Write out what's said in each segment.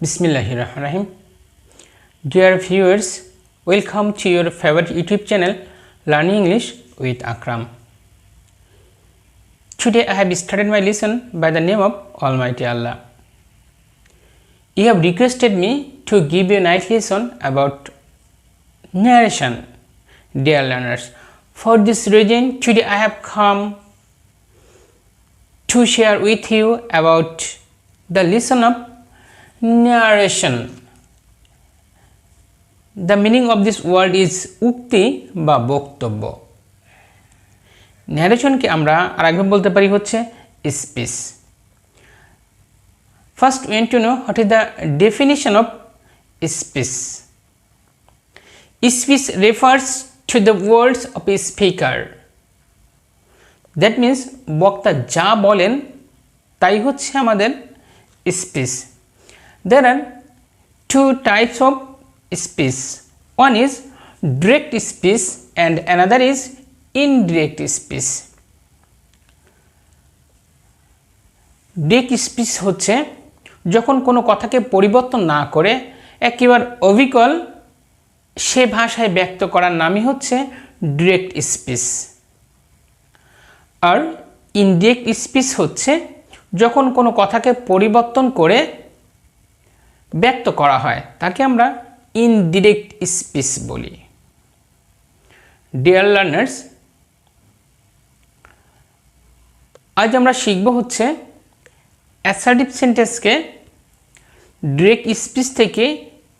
Bismillahirrahmanirrahim. Dear viewers, welcome to your favorite YouTube channel Learning English with Akram. Today I have started my lesson by the name of Almighty Allah. You have requested me to give you a nice lesson about narration, dear learners. For this reason, today I have come to share with you about the lesson of narration. The meaning of this word is ukti বা বক্তব্য। ন্যারেশনকে আমরা আরেকভাবে বলতে পারি হচ্ছে speech. First we want to know what is the definition of speech. Speech refers to the words of a speaker. That means বক্তা যা বলেন তাই হচ্ছে আমাদের speech. There are two types of speech. One is direct speech and another is indirect speech. Direct speech হচ্ছে যখন কোনো কথাকে পরিবর্তন না করে একেবারে অবিকল সে ভাষায় ব্যক্ত করার নামই হচ্ছে direct speech. আর indirect speech হচ্ছে যখন কোনো কথাকে পরিবর্তন করে ব্যক্ত করা হয় তাকে আমরা ইনডিরেক্ট স্পিচ বলি। ডিয়ার লার্নার্স, আজ আমরা শিখব হচ্ছে অ্যাসার্টিভ সেন্টেন্সকে ডিরেক্ট স্পিচ থেকে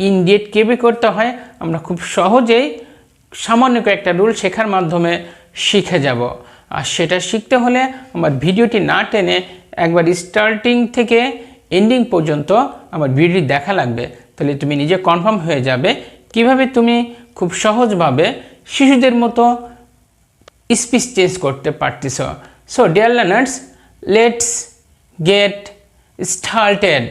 ইনডিরেক্ট কিভাবে করতে হয় আমরা খুব সহজেই সামান্য কয়েকটা রুল শেখার মাধ্যমে শিখে যাব। আর সেটা শিখতে হলে আমার ভিডিওটি না টেনে একবার স্টার্টিং থেকে এন্ডিং পর্যন্ত আমার ভিডিও দেখা লাগবে, তাহলে তুমি নিজে কনফার্ম হয়ে যাবে কিভাবে তুমি খুব সহজভাবে শিশুদের মতো স্পিচ চেঞ্জ করতে পারতেছ। So dear learners, let's get started.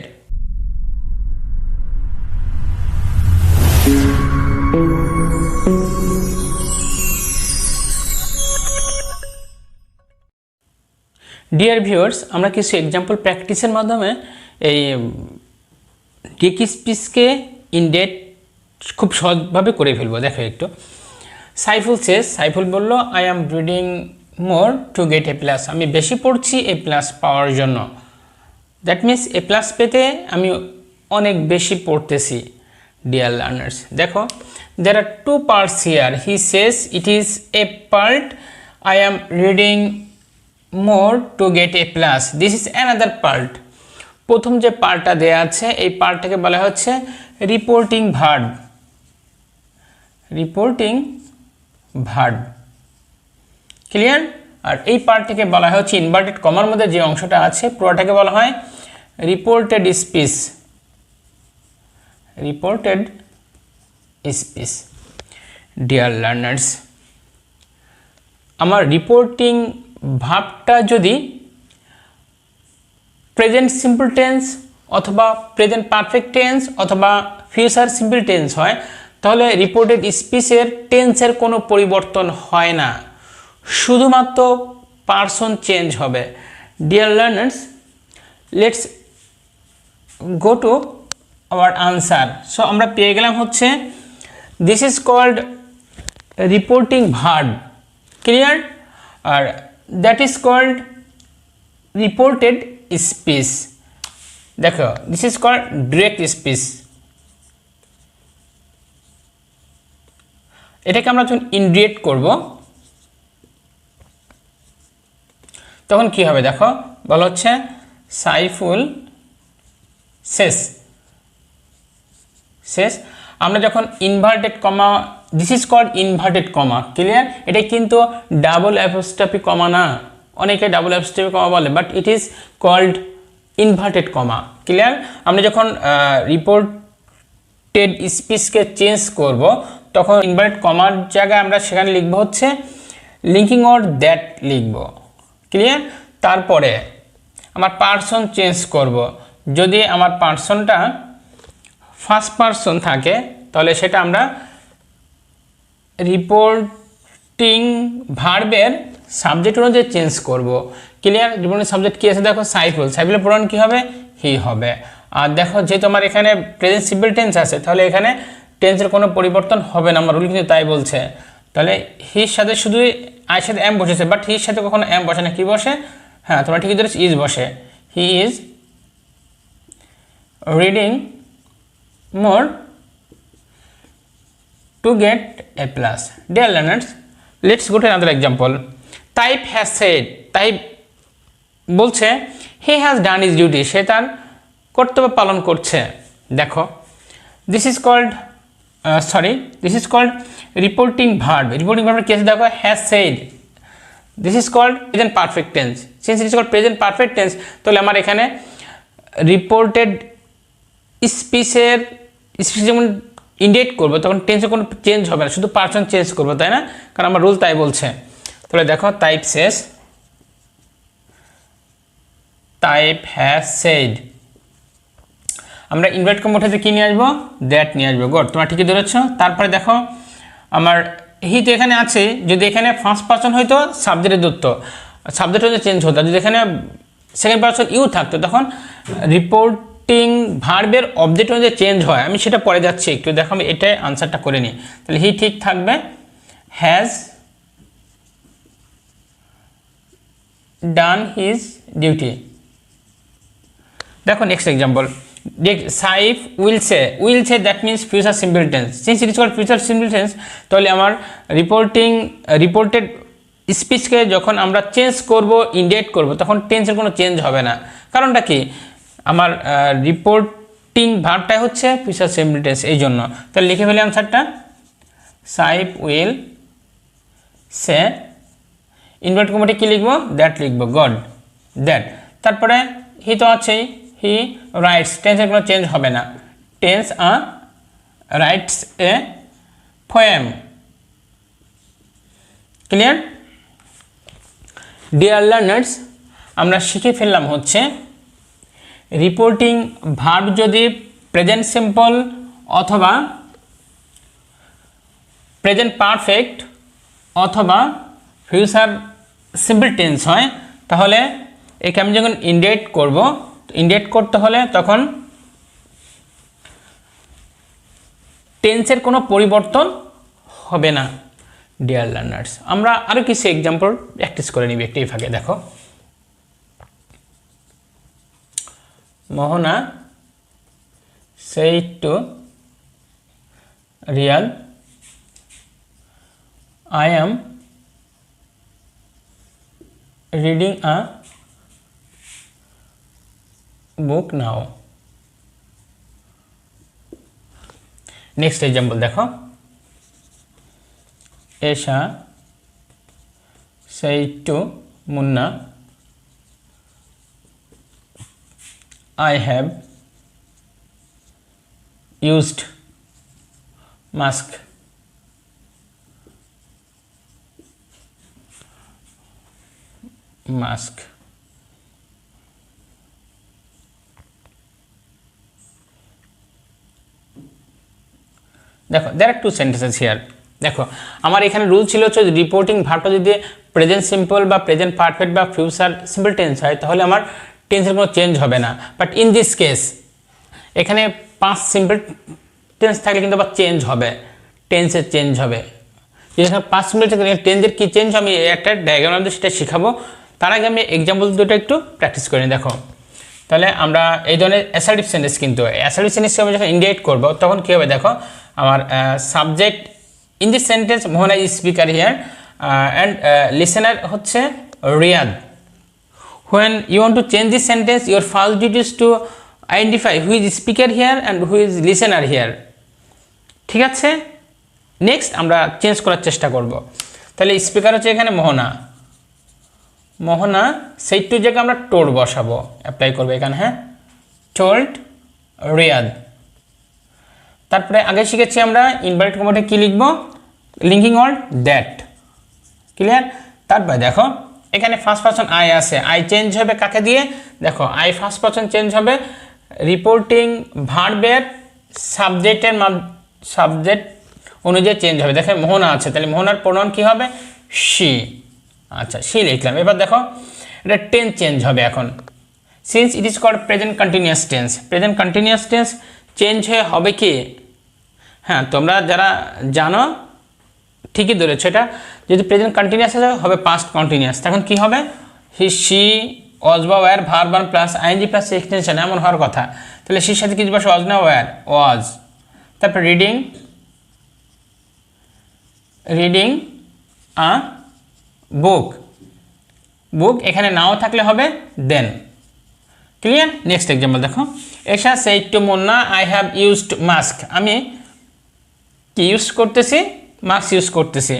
Dear viewers, আমরা কিছু এক্সাম্পল প্র্যাকটিসের মাধ্যমে এই ডিরেক্ট স্পিচকে ইনডিরেক্ট খুব সহজভাবে করে ফেলবো। দেখো একটু, সাইফুল বলল I am reading more to get A plus. আমি বেশি পড়ছি এ প্লাস পাওয়ার জন্য। দ্যাট মিনস এ প্লাস পেতে আমি অনেক বেশি পড়তেছি। ডিয়ার লার্নার্স, দেখো there are two parts here. He says it is a part I am reading more to get a plus. This is another part. প্রথম যে পার্টটা দেয়া আছে এই পার্টটাকে বলা হচ্ছে রিপোর্টিং ভার্ব। ক্লিয়ার? আর এই পার্টটাকে বলা হচ্ছে ইনভার্টেড কমার মধ্যে যে অংশটা আছে পুরোটাকে বলা হয় রিপোর্টেড স্পিচ। ডিয়ার লার্নার্স, আমার রিপোর্টিং ভার্বটা যদি প্রেজেন্ট সিম্পল টেন্স অথবা প্রেজেন্ট পারফেক্ট টেন্স অথবা ফিউচার সিম্পল টেন্স হয় তাহলে রিপোর্টেড স্পিচের টেন্সের কোনো পরিবর্তন হয় না, শুধুমাত্র পারসন চেঞ্জ হবে। Dear learners, let's go to our answer. So আমরা পেয়ে গেলাম হচ্ছে this is called reporting verb. Clear? আর that is called reported speech. দেখো, this is called direct speech. এটাকে আমরা যখন ইনডিরেক্ট করব তখন কি হবে দেখো, বলা হচ্ছে সাইফুল শেষ। আমরা যখন inverted comma, this is called inverted comma. Clear? এটা কিন্তু ডাবল অ্যাপোস্ট্রফি কমা না, অনেকে ডাবল অ্যাপোস্ট্রফি কমা বলে, but it is called inverted comma. Clear? আমরা যখন রিপোর্টেড স্পিচকে চেঞ্জ করব তখন ইনভার্টেড কমার জায়গায় আমরা সেখানে লিখব হচ্ছে লিঙ্কিং অর দ্যাট লিখব। ক্লিয়ার? তারপরে আমার পার্সন চেঞ্জ করব। যদি আমার পার্সনটা ফার্স্ট পার্সন থাকে তাহলে সেটা আমরা রিপোর্টিং ভার্বের সাবজেক্ট অনুযায়ী চেঞ্জ করব। ক্লিয়ার? রিপোর্টিং সাবজেক্ট কি আছে দেখো, সাইফুলের প্রোনাউন কি হবে? হি হবে। আর দেখো যেহেতু আমার এখানে প্রেজেন্ট সিম্পল টেন্স আছে, তাহলে এখানে টেন্সের কোনো পরিবর্তন হবে না, আমার রুল কিন্তু তাই বলছে। তাহলে হির সাথে শুধু আয়ের সাথে এম বসেছে, বাট হির সাথে কখনো এম বসে না, কি বসে? হ্যাঁ, তোমরা ঠিকই ধরেছ, ইজ বসে। He is reading more to get a plus. Dear learners, let's go to another example. Taib has said, Taib বলছে he has done his duty, সে তার কর্তব্য পালন করছে। দেখো, this is called reporting verb. Reporting verb কি আছে দেখো, has said. This is called present perfect tense. Since it is called present perfect tense, তাহলে আমার এখানে রিপোর্টেড স্পিচের যেমন ইন্ডিকেট করবো, তখন টেন্সে কোনো চেঞ্জ হবে না, শুধু পার্সন চেঞ্জ করবো, তাই না? কারণ আমার রুল তাই বলছে। তাহলে দেখো, type Sage, type has said, আমরা ইনভার্ট কম্পাউন্ডে কি নিয়ে আসবো? দ্যাট নিয়ে আসবো। গুড, তোমরা ঠিকই ধরেছ। তারপরে দেখো, আমার হি তো এখানে আছে, যদি এখানে ফার্স্ট পার্সন হইতো সাবজেক্টের দূরত্ব, সাবজেক্ট হয়তো চেঞ্জ হতো, যদি এখানে সেকেন্ড পার্সন ইউ থাকতো, তখন রিপোর্টিং ভার্বের অবজেক্ট অনুযায়ী চেঞ্জ হয়। আমি সেটা পরে যাচ্ছি একটু, দেখো আমি এটাই আনসারটা করে নিই। তাহলে হি ঠিক থাকবে, হ্যাজ ডান হিজ ডিউটি। দেখো next example, Saif will say that means future simple tense. Since it is called future simple tense, তাহলে আমার রিপোর্টেড স্পিচকে যখন আমরা চেঞ্জ করব, ইন্ডিকেট করব, তখন টেন্সের কোনো চেঞ্জ হবে না। কারণটা কি? আমার রিপোর্টিং ভার্বটাই হচ্ছে ফিউচার সিম্পল টেন্স, এই জন্য। তাহলে লিখে ফেলি আনসারটা, সাইফ উইল সে, ইনভার্ট কমাতে কি লিখবো? দ্যাট লিখবো। God, that. তারপরে হি তো আছেই, হি রাইটস, টেন্সের কোনো চেঞ্জ হবে না, tense rights a poem. Clear? Dear learners, আমরা শিখে ফেললাম হচ্ছে রিপোর্টিং ভার্ব যদি প্রেজেন্ট সিম্পল অথবা প্রেজেন্ট পারফেক্ট অথবা ফিউচার সিম্পল টেন্স হয়, তাহলে একে আমি যখন ইন্ডিকেট করব, ইন্ডিকেট করতে হলে তখন টেন্সের কোনো পরিবর্তন হবে না। ডিয়ার লার্নার্স, আমরা আরও কিছু এক্সাম্পল প্র্যাকটিস করে নিবি একটি ভাগে। দেখো, মোহনা said to Riyal, I am reading a book now. Next example দেখো, Esha said to Munna, I have used mask. দেখো, there are two sentences here. দেখো, আমার এখানে রুল ছিল হচ্ছে রিপোর্টিং ভার্বটা যদি প্রেজেন্ট সিম্পল বা প্রেজেন্ট পারফেক্ট বা ফিউচার সিম্পল টেন্স হয়, তাহলে আমার টেন্সের কোনো চেঞ্জ হবে না। বাট ইন দিস কেস এখানে পাঁচ সিম্পল টেন্স থাকলে কিন্তু আবার চেঞ্জ হবে, টেন্সের চেঞ্জ হবে। যেখানে পাঁচ সিম্পল টেন্সের কী চেঞ্জ আমি একটা ডায়াগ্রাম দিয়ে সেটা শেখাবো। তার আগে আমি এক্সাম্পল দুটো একটু প্র্যাকটিস করে নিই। দেখো, তাহলে আমরা এই ধরনের অ্যাসার্টিভ সেন্টেন্স, কিন্তু অ্যাসার্টিভ সেন্টেন্সকে আমি যখন ইন্ডিকেট করবো, তখন কী হবে? দেখো, আমার subject in this sentence Mohona is speaker here and listener হচ্ছে Riyad. When you want to change this sentence, your first duty is to identify who is speaker here and who is listener here. ঠিক আছে? Next আমরা change করার চেষ্টা করব। তাহলে speaker হচ্ছে এখানে মোহনা, সেই টু জায়গায় আমরা টোল্ড বসাবো, অ্যাপ্লাই করবো এখানে। হ্যাঁ, টোল্ড রিয়াদ। তারপরে আগে শিখেছি আমরা ইনভার্টেড কমাতে কি লিখবো? Linking word that. ক্লিয়ার? তারপরে দেখো, এখানে ফার্স্ট পারসন আই আছে, আই চেঞ্জ হবে কাকে দিয়ে? দেখো, আই ফার্স্ট পারসন চেঞ্জ হবে রিপোর্টিং ভার্বের সাবজেক্ট অনুযায়ী চেঞ্জ হবে। দেখো, মোহনা আছে, তাহলে মোহনার প্রোনাউন কি হবে? শি। আচ্ছা, শি লিখলাম। এবার দেখো, এটা টেন্স চেঞ্জ হবে। এখন since it is called present continuous tense, present continuous tense change হয়ে হবে কি, হ্যাঁ তোমরা যারা জানো ঠিকই ধরেছো, এটা যদি প্রেজেন্ট কন্টিনিউয়াস হবে পাস্ট কন্টিনিউয়াস, তখন কি হবে, হি সি ওয়াজ বা were verb one plus ING plus extension এমন হওয়ার কথা, তাহলে সির সাথে কিছু বসে ওয়াজ না ওয়্যার, ওয়াজ, তারপর রিডিং আ বুক, বুক এখানে নাও থাকলে হবে দেন। ক্লিয়ার? নেক্সট এক্সাম্পল দেখো, Esha said to Munna I have used mask, আমি কি ইউজ করতেছি, মাস্ক ইউজ করতেছি,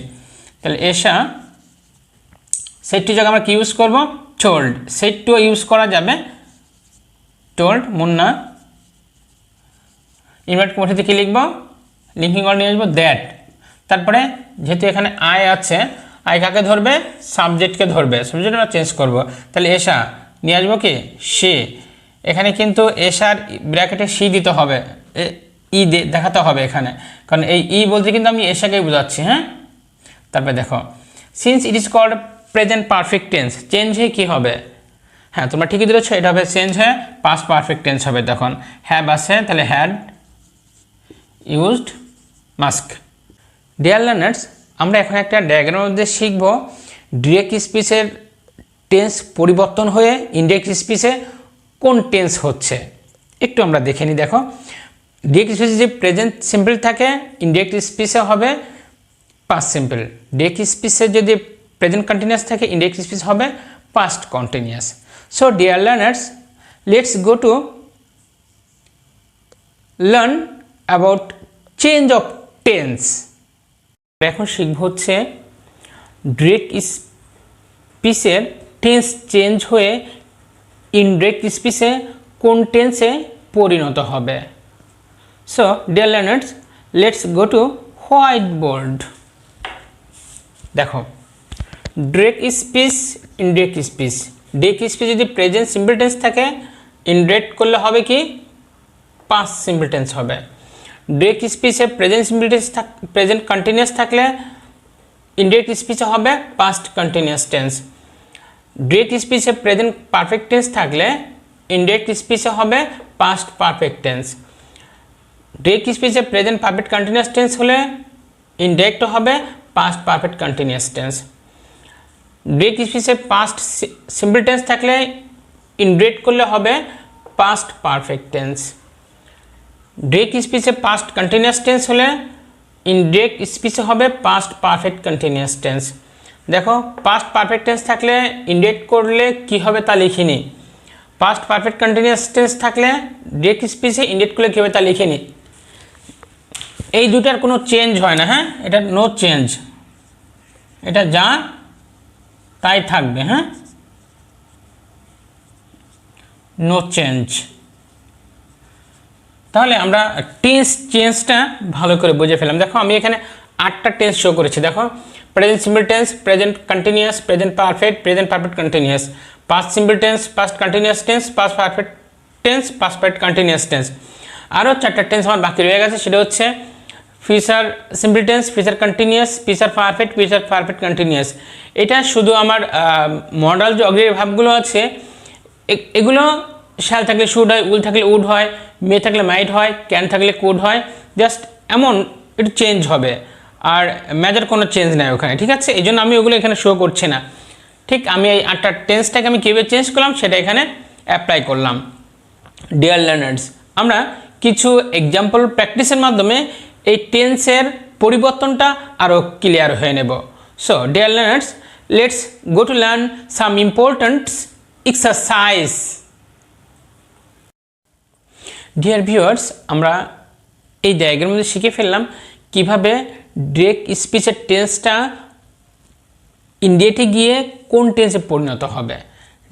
তাহলে এশা সেড টু জায়গায় আমরা কি ইউজ করব, টোল্ড, সেড টু ইউজ করা যাবে, টোল্ড মুন্না, ইনভার্ট কমাতে কি লিখব, লিঙ্কিং ওয়ার্ড নিয়ে আসবো দ্যাট, তারপরে যেহেতু এখানে আই আছে, আই কাকে ধরবে, সাবজেক্টকে ধরবে, সাবজেক্ট আমরা চেঞ্জ করব, তাহলে এশা নিয়ে আসবো কি সে, এখানে কিন্তু এশার ব্র্যাকেটে সি দিতে হবে, ই দেখাতে হবে এখানে, কারণ এই ই বলতে কিন্তু আমি এশাকেই বোঝাচ্ছি, হ্যাঁ। তারপরে দেখো since it is called present perfect tense, change হয়ে কী হবে, হ্যাঁ তোমরা ঠিকই ধরেছো, এটা হবে চেঞ্জ হয়ে পাস্ট পারফেক্ট টেন্স হবে, তখন হ্যাভ আছে তাহলে had used mask. Dear learners, আমরা এখন একটা ডায়াগ্রামের মধ্যে শিখব ডিরেক্ট স্পিচের টেন্স পরিবর্তন হয়ে ইনডিরেক্ট স্পিচে কোন টেন্স হচ্ছে, একটু আমরা দেখে নিই। দেখো ডিরেক্ট স্পিচে যে প্রেজেন্ট সিম্পল থাকে, ইনডিরেক্ট স্পিচে হবে পাস্ট সিম্পল, ডিরেক্ট স্পিচে যদি প্রেজেন্ট কন্টিনিউয়াস থাকে, ইনডিরেক্ট স্পিচ হবে past continuous. So dear learners, let's go to learn about change of tense. এখন শিখব হচ্ছে ডিরেক্ট স্পিচের টেন্স চেঞ্জ হয়ে ইনডিরেক্ট স্পিচে কোন টেন্সে পরিণত হবে। So dear learners, let's go to whiteboard. দেখো direct speech, indirect speech, direct speech যদি প্রেজেন্ট সিম্পল টেন্স থাকে, ইনডিরেক্ট করলে হবে কি পাস্ট সিম্পল টেন্স হবে। ডিরেক্ট স্পিচে present simple tense present continuous থাকলে ইনডিরেক্ট স্পিচে হবে পাস্ট কন্টিনিউয়াস টেন্স। ডিরেক্ট স্পিচে প্রেজেন্ট পারফেক্ট টেন্স থাকলে ইনডিরেক্ট স্পিচে হবে পাস্ট পারফেক্ট টেন্স। ডিরেক্ট স্পিচে প্রেজেন্ট পারফেক্ট কন্টিনিউয়াস টেন্স হলে ইনডিরেক্ট হবে past perfect continuous tense. Direct স্পিচে পাস্ট সিম্পল টেন্স থাকলে ইনডিরেক্ট করলে হবে পাস্ট পারফেক্ট টেন্স। ডিরেক্ট স্পিচে পাস্ট কন্টিনিউয়াস টেন্স হলে ইনডিরেক্ট স্পিচে হবে পাস্ট পারফেক্ট কন্টিনিউয়াস টেন্স। দেখো পাস্ট পারফেক্ট টেন্স থাকলে ইনডিরেক্ট করলে কি হবে তা লিখিনি, পাস্ট পারফেক্ট কন্টিনিউয়াস টেন্স থাকলে ডিরেক্ট স্পিচে ইনডিরেক্ট করলে কী হবে তা লিখিনি। এই দুটার কোনো চেঞ্জ হয় না, হ্যাঁ, এটা নো চেঞ্জ, এটা যা তাই থাকবে, হ্যাঁ, নো চেঞ্জ। তাহলে আমরা টেন্স চেঞ্জটা ভালো করে বুঝে ফেলাম। দেখো আমি এখানে 8টা টেন্স শো করেছি। দেখো present simple tense, present continuous, present perfect, present perfect continuous, past simple tense, past continuous tense, past perfect tense, past perfect continuous tense. আরও 4টা টেন্স আমার বাকি রয়ে গেছে, সেটা হচ্ছে future simple tense, future continuous, future perfect, future perfect continuous. এটা শুধু আমার মডাল যে অগ্রিম ভাবগুলো আছে এগুলো শ্যাল থাকলে শুড হয়, উইল থাকলে উড হয়, মে থাকলে মাইট হয়, ক্যান থাকলে কুড হয়, জাস্ট এমন একটু চেঞ্জ হবে, আর মেজর কোনো চেঞ্জ নেই ওখানে, ঠিক আছে। এই জন্য আমি ওগুলো এখানে শো করছি না। ঠিক আমি এই 8টা টেন্সটাকে আমি কীভাবে চেঞ্জ করলাম সেটা এখানে অ্যাপ্লাই করলাম। ডিয়ার লার্নার্স, আমরা কিছু এক্সাম্পল প্র্যাকটিসের মাধ্যমে এই টেন্সের পরিবর্তনটা আরও ক্লিয়ার হয়ে নেব। So dear learners, let's go to learn some important exercise. Deer viewers, আমরা এই ডায়াগ্রামের মধ্যে শিখে ফেললাম কিভাবে ডিরেক্ট স্পিচের টেন্সটা ইনডিরেক্টে গিয়ে কোন টেন্সে পরিণত হবে।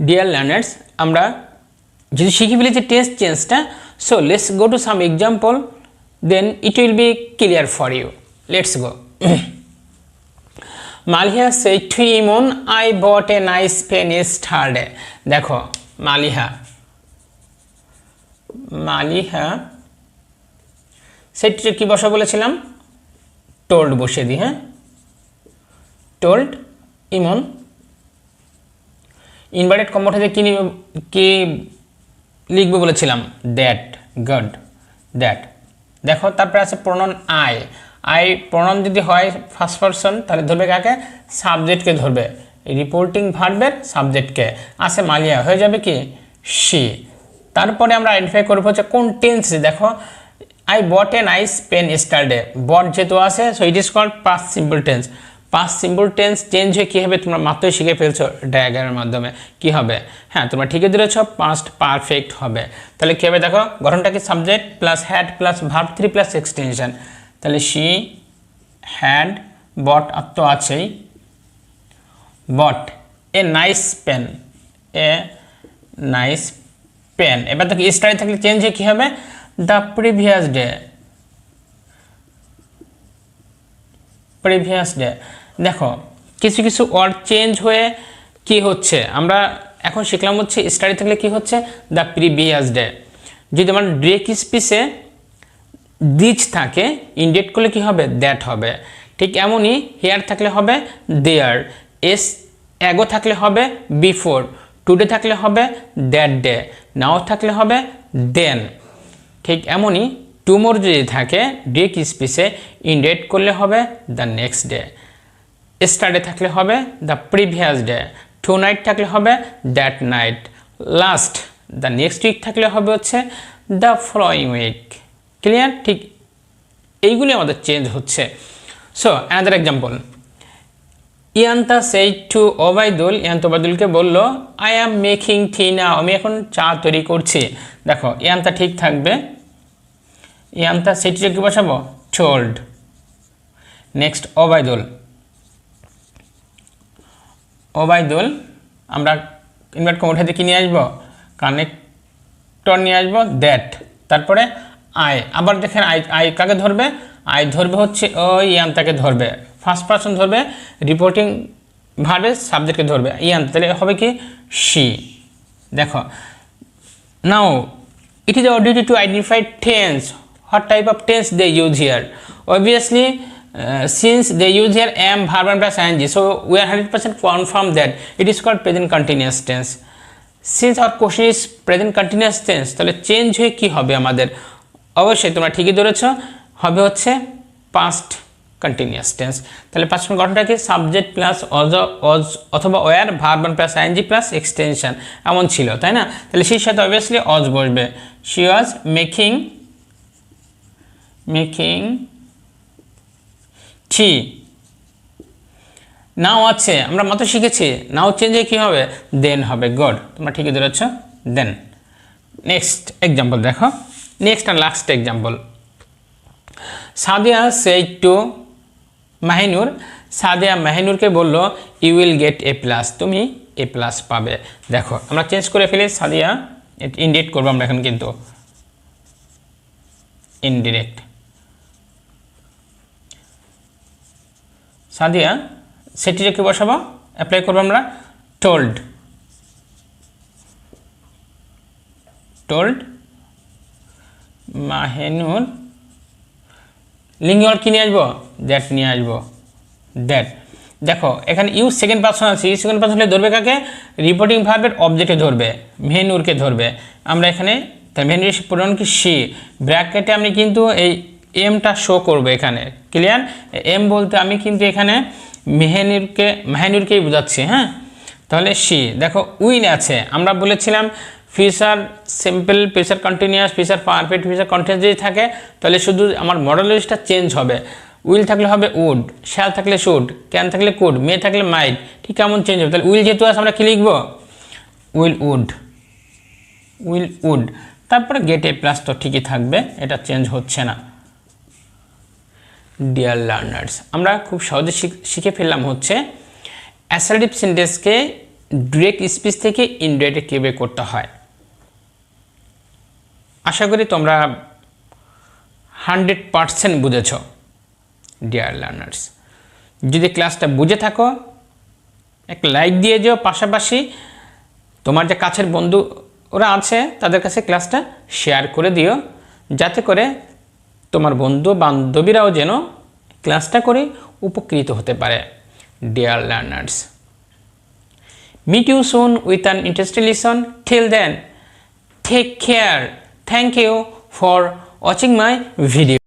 ডিয়ার লার্নার্স, আমরা যদি শিখে ফেলি যে টেন্স চেঞ্জটা, so let's go to some example, then it will be clear for you. Let's go. Maliha said to Imon, I bought a nice pen yesterday. দেখো মালিহা সেটা কি বসা বলেছিলাম, টোল্ড বসে দিই, হ্যাঁ, টোল্ড ইমন, ইনভার্টেড কম্মা থেকে কি লিখবো বলেছিলাম দ্যাট, গুড, দ্যাট। দেখো তারপরে আছে প্রোনাউন আই। আই প্রোনাউন যদি হয় ফার্স্ট পারসন তাহলে ধরবে কাকে? সাবজেক্টকে ধরবে, রিপোর্টিং ভার্বের সাবজেক্টকে। আছে মালিয়া, হয়ে যাবে কি শি। তারপরে আমরা আইডেন্টিফাই করবো হচ্ছে কোন টেন্স। দেখো I bought a nice pen yesterday, bought যেহেতু আছে so it is called past simple tense. Past simple tense change হয়ে কী হবে তোমরা মাত্রই শিখে ফেলছো ডায়াগ্রামের মাধ্যমে। কি হবে? হ্যাঁ তোমরা ঠিকই ধরেছ, পাস্ট পারফেক্ট হবে। তাহলে কী হবে দেখো, গঠনটা কি? Subject plus had plus verb 3 plus extension. তাহলে শি হ্যাড, বট আর তো আছেই, bought a nice pen, a nice pen. এবার দেখো স্টাডি থাকলে চেঞ্জ হয়ে কী হবে? The previous day, previous day. দেখো কিছু কিছু ওয়ার্ড চেঞ্জ হয়ে কি হচ্ছে আমরা এখন শিখলাম হচ্ছে স্টাডি থাকলে কি হচ্ছে? The previous day. যদি আমার ডিরেক্ট স্পিচে দিচ থাকে ইন্ডিকেট করলে কি হবে? দ্যাট হবে। ঠিক এমনই হেয়ার থাকলে হবে দেয়ার, এস অ্যাগো থাকলে হবে বিফোর, টুডে থাকলে হবে দ্যাট ডে, নাও থাকলে হবে দেন। ঠিক এমনই টুমোর যদি থাকে ডিরেক্ট স্পিচে ইন্ডিকেট করলে হবে দ্য নেক্সট ডে, স্টারডে থাকলে হবে the previous day, tonight থাকলে হবে that night, last the next week থাকলে হবে হচ্ছে দ্য ফলোয়িং উইক। ক্লিয়ার? ঠিক এইগুলি আমাদের চেঞ্জ হচ্ছে। So another example, Yanta said to Obaidul, Yanta ওবায়দুলকে বলল আই অ্যাম মেকিং টি নাও, আমি এখন চা তৈরি করছি। দেখো ইয়ান্তা ঠিক থাকবে, ইয়ান্তা সেইটিকে কি বসাবো? টোল্ড। নেক্সট ওবায়দুল, ওবায়দুল আমরা ইনভার্ট কমা উঠাতে কি নিয়ে আসবো? কানেক্টর নিয়ে আসবো দ্যাট। তারপরে আই, আবার দেখেন আই, আই কাকে ধরবে? আই ধরবে হচ্ছে ওই ইয়ান্তাকে ধরবে, ফার্স্ট পারসন ধরবে, রিপোর্টিং ভার্বের সাবজেক্টকে ধরবে ইয়ান্তা, তাহলে হবে কি শি। দেখো now it is our duty to identify tense, what type of tense they use here. Obviously since they use here am, verb and plus ing, so we are 100% confirm that it is called present continuous tense. Since our question is present continuous tense, তাহলে change হয়ে কি হবে আমাদের? অবশ্যই তোমরা ঠিকই ধরেছ, হবে হচ্ছে পাস্ট কন্টিনিউয়াস টেন্স। তাহলে পাস্ট গঠনটা কি? সাবজেক্ট প্লাস অজ, অথবা were, verb plus ING plus extension এমন ছিল, তাই না? তাহলে সেই সাথে অবভিয়াসলি অজ বসবে। She was making tea. নাও আছে, আমরা মাত্র শিখেছি নাও চেঞ্জ হয়ে কী হবে? দেন হবে। গুড, তোমরা ঠিকই ধরেছ, দেন। নেক্সট এক্সাম্পল দেখো, নেক্সট আর last example, Sadia said to Mahinur, Sadia মাহিনুরকে বলল you will get A plus, তুমি এ প্লাস পাবে। দেখো আমরা চেঞ্জ করে ফেলি, সাদিয়া ইনডিরেক্ট করবো আমরা এখন, কিন্তু ইনডিরেক্ট। সাদিয়া সেটিকে কি বসাবো? অ্যাপ্লাই করবো আমরা টোল্ড, টোল্ড মাহিনুর, লিঙ্গি ওয়ার্ড কি নিয়ে আসবো? দ্যাট নিয়ে আসবো, দ্যাট। দেখো এখানে ইউজ সেকেন্ড পারসন আছে, ইউজ সেকেন্ড পারসন হলে ধরবে কাকে? রিপোর্টিং ভার্বের অবজেক্টে ধরবে, মেহনুরকে ধরবে। আমরা এখানে মেহনুর প্রোনাউন কি শি, ব্র্যাকেটে আমি কিন্তু এই এমটা শো করবো এখানে। ক্লিয়ার? এম বলতে আমি কিন্তু এখানে মেহনুরকেই বোঝাচ্ছি। হ্যাঁ, তাহলে শি। দেখো উইল আছে, আমরা বলেছিলাম future simple, future continuous, future perfect, future continuous যদি থাকে তাহলে শুধু আমার মডেল লিস্টটা চেঞ্জ হবে। উইল থাকলে হবে উড, শ্যাল থাকলে শুড, ক্যান থাকলে কুড, মে থাকলে মাইট, ঠিক কেমন চেঞ্জ হবে? তাহলে উইল যেহেতু আছে আমরা কি লিখবো? Will would, will would. তারপরে গেট এ প্লাস তো ঠিকই থাকবে, এটা চেঞ্জ হচ্ছে না। ডিয়ার লার্নার্স, আমরা খুব সহজে শিখে ফেললাম হচ্ছে অ্যাসার্টিভ সেন্টেন্সকে ডিরেক্ট স্পিচ থেকে ইনডিরেক্টে কীভাবে করতে হয়। আশা করি তোমরা 100% বুঝেছ। ডিয়ার লার্নার্স, যদি ক্লাসটা বুঝে থাকো একটা লাইক দিয়ে যেও, পাশাপাশি তোমার যে কাছের বন্ধু ওরা আছে তাদের কাছে ক্লাসটা শেয়ার করে দিও, যাতে করে তোমার বন্ধু বান্ধবীরাও যেন ক্লাসটা করে উপকৃত হতে পারে। Dear learners, meet you soon with an interesting lesson. Till then, take care. Thank you for watching my video.